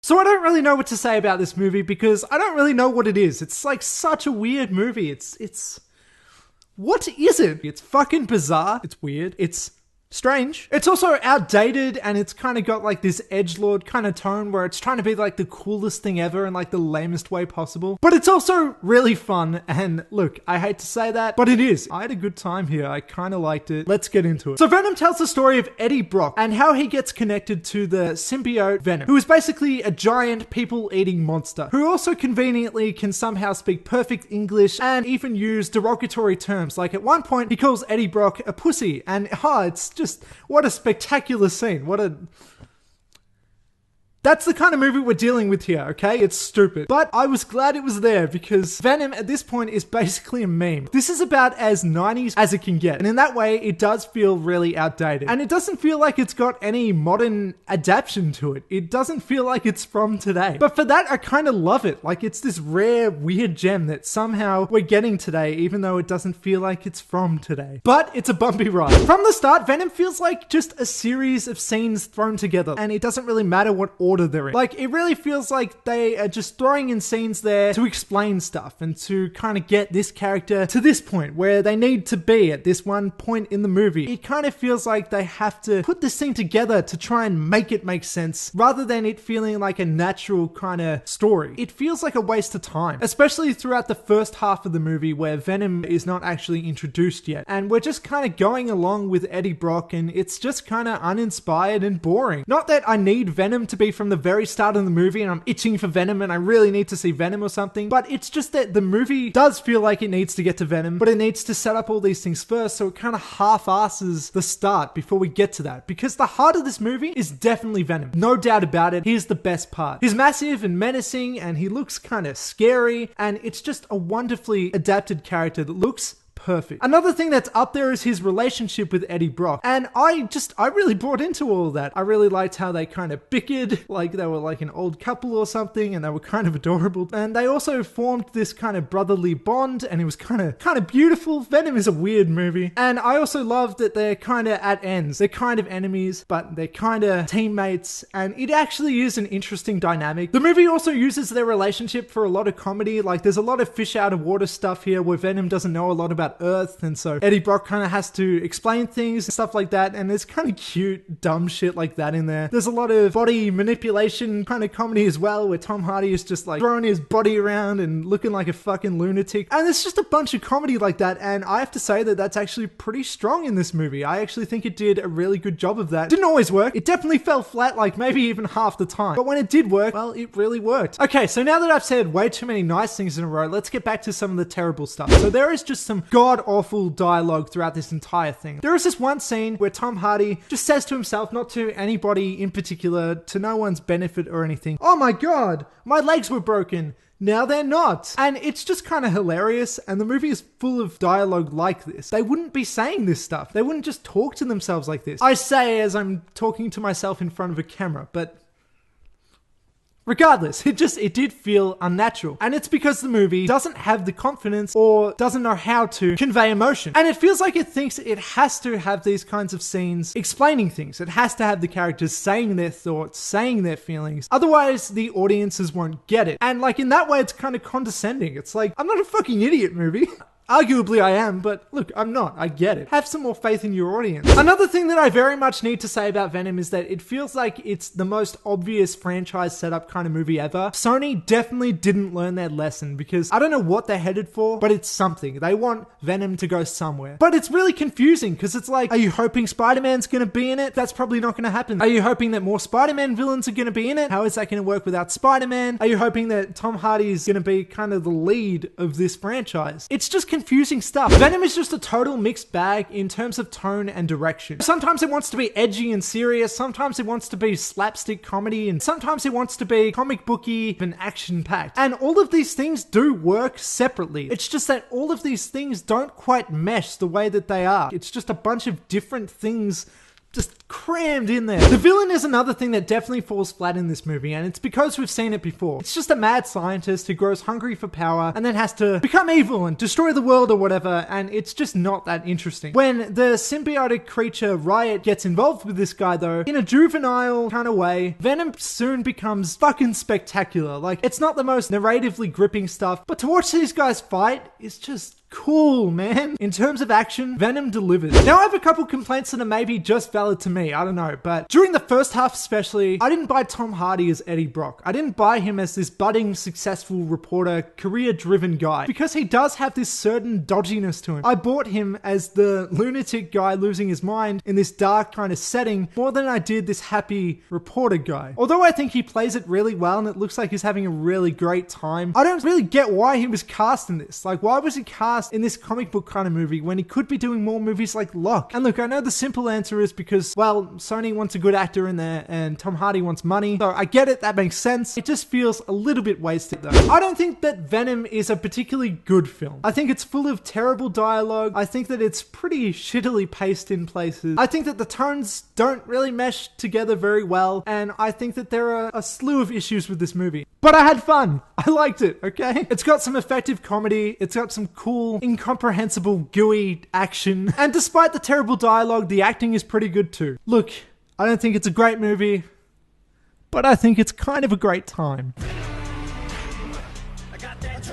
So I don't really know what to say about this movie because I don't really know what it is. It's like such a weird movie. What is it? It's fucking bizarre. It's weird. It's strange. It's also outdated and it's kind of got like this edgelord kind of tone where it's trying to be like the coolest thing ever in like the lamest way possible. But it's also really fun, and look, I hate to say that, but it is. I had a good time here. I kind of liked it. Let's get into it. So Venom tells the story of Eddie Brock and how he gets connected to the symbiote Venom, who is basically a giant people-eating monster, who also conveniently can somehow speak perfect English and even use derogatory terms. Like at one point, he calls Eddie Brock a pussy, and it's just, what a spectacular scene. That's the kind of movie we're dealing with here, okay? It's stupid. But I was glad it was there because Venom at this point is basically a meme. This is about as 90s as it can get. And in that way, it does feel really outdated. And it doesn't feel like it's got any modern adaptation to it. It doesn't feel like it's from today. But for that, I kind of love it. Like it's this rare, weird gem that somehow we're getting today, even though it doesn't feel like it's from today. But it's a bumpy ride. From the start, Venom feels like just a series of scenes thrown together. And it doesn't really matter what order they're in. Like, it really feels like they are just throwing in scenes there to explain stuff and to kind of get this character to this point where they need to be at this one point in the movie. It kind of feels like they have to put this thing together to try and make it make sense rather than it feeling like a natural kind of story. It feels like a waste of time, especially throughout the first half of the movie where Venom is not actually introduced yet. And we're just kind of going along with Eddie Brock and it's just kind of uninspired and boring. Not that I need Venom to be from the very start of the movie and I'm itching for Venom and I really need to see Venom or something, but it's just that the movie does feel like it needs to get to Venom, but it needs to set up all these things first, so it kind of half-asses the start before we get to that, because the heart of this movie is definitely Venom. No doubt about it. He's the best part. He's massive and menacing and he looks kind of scary, and it's just a wonderfully adapted character that looks perfect. Another thing that's up there is his relationship with Eddie Brock. And I really bought into all of that. I really liked how they kind of bickered, like they were like an old couple or something, and they were kind of adorable. And they also formed this kind of brotherly bond, and it was kind of beautiful. Venom is a weird movie. And I also love that they're kind of at ends. They're kind of enemies, but they're kind of teammates, and it actually is an interesting dynamic. The movie also uses their relationship for a lot of comedy. Like there's a lot of fish out of water stuff here where Venom doesn't know a lot about Earth, and so Eddie Brock kind of has to explain things and stuff like that, and there's kind of cute dumb shit like that in there. There's a lot of body manipulation kind of comedy as well, where Tom Hardy is just like throwing his body around and looking like a fucking lunatic, and there's just a bunch of comedy like that, and I have to say that that's actually pretty strong in this movie. I actually think it did a really good job of that. Didn't always work. It definitely fell flat, like maybe even half the time, but when it did work, well, it really worked. Okay, so now that I've said way too many nice things in a row, let's get back to some of the terrible stuff. So there is just some god-awful dialogue throughout this entire thing. There is this one scene where Tom Hardy just says to himself, not to anybody in particular, to no one's benefit or anything, "Oh my god, my legs were broken. Now they're not." And it's just kind of hilarious, and the movie is full of dialogue like this. They wouldn't be saying this stuff. They wouldn't just talk to themselves like this. I say as I'm talking to myself in front of a camera, but regardless, it did feel unnatural. And it's because the movie doesn't have the confidence or doesn't know how to convey emotion. And it feels like it thinks it has to have these kinds of scenes explaining things. It has to have the characters saying their thoughts, saying their feelings. Otherwise, the audiences won't get it. And like in that way, it's kind of condescending. It's like, I'm not a fucking idiot, movie. Arguably I am, but look, I'm not. I get it. Have some more faith in your audience. Another thing that I very much need to say about Venom is that it feels like it's the most obvious franchise setup kind of movie ever. Sony definitely didn't learn their lesson, because I don't know what they're headed for, but it's something. They want Venom to go somewhere. But it's really confusing, because it's like, are you hoping Spider-Man's going to be in it? That's probably not going to happen. Are you hoping that more Spider-Man villains are going to be in it? How is that going to work without Spider-Man? Are you hoping that Tom Hardy is going to be kind of the lead of this franchise? It's just confusing stuff. Venom is just a total mixed bag in terms of tone and direction. Sometimes it wants to be edgy and serious, sometimes it wants to be slapstick comedy, and sometimes it wants to be comic booky and action-packed. And all of these things do work separately. It's just that all of these things don't quite mesh the way that they are. It's just a bunch of different things just crammed in there. The villain is another thing that definitely falls flat in this movie, and it's because we've seen it before. It's just a mad scientist who grows hungry for power and then has to become evil and destroy the world or whatever, and it's just not that interesting. When the symbiotic creature Riot gets involved with this guy though, in a juvenile kind of way, Venom soon becomes fucking spectacular. Like, it's not the most narratively gripping stuff, but to watch these guys fight is just cool, man. In terms of action, Venom delivers. Now I have a couple complaints that are maybe just valid to me, I don't know, but during the first half especially, I didn't buy Tom Hardy as Eddie Brock. I didn't buy him as this budding, successful reporter, career-driven guy, because he does have this certain dodginess to him. I bought him as the lunatic guy losing his mind in this dark kind of setting more than I did this happy reporter guy. Although I think he plays it really well and it looks like he's having a really great time, I don't really get why he was cast in this. Like, why was he cast in this comic book kind of movie when he could be doing more movies like Locke? And look, I know the simple answer is because, well, Sony wants a good actor in there and Tom Hardy wants money. So I get it, that makes sense. It just feels a little bit wasted though. I don't think that Venom is a particularly good film. I think it's full of terrible dialogue. I think that it's pretty shittily paced in places. I think that the tones don't really mesh together very well. And I think that there are a slew of issues with this movie. But I had fun. I liked it, okay? It's got some effective comedy. It's got some cool, incomprehensible, gooey action. And despite the terrible dialogue, the acting is pretty good too. Look, I don't think it's a great movie, but I think it's kind of a great time. I got that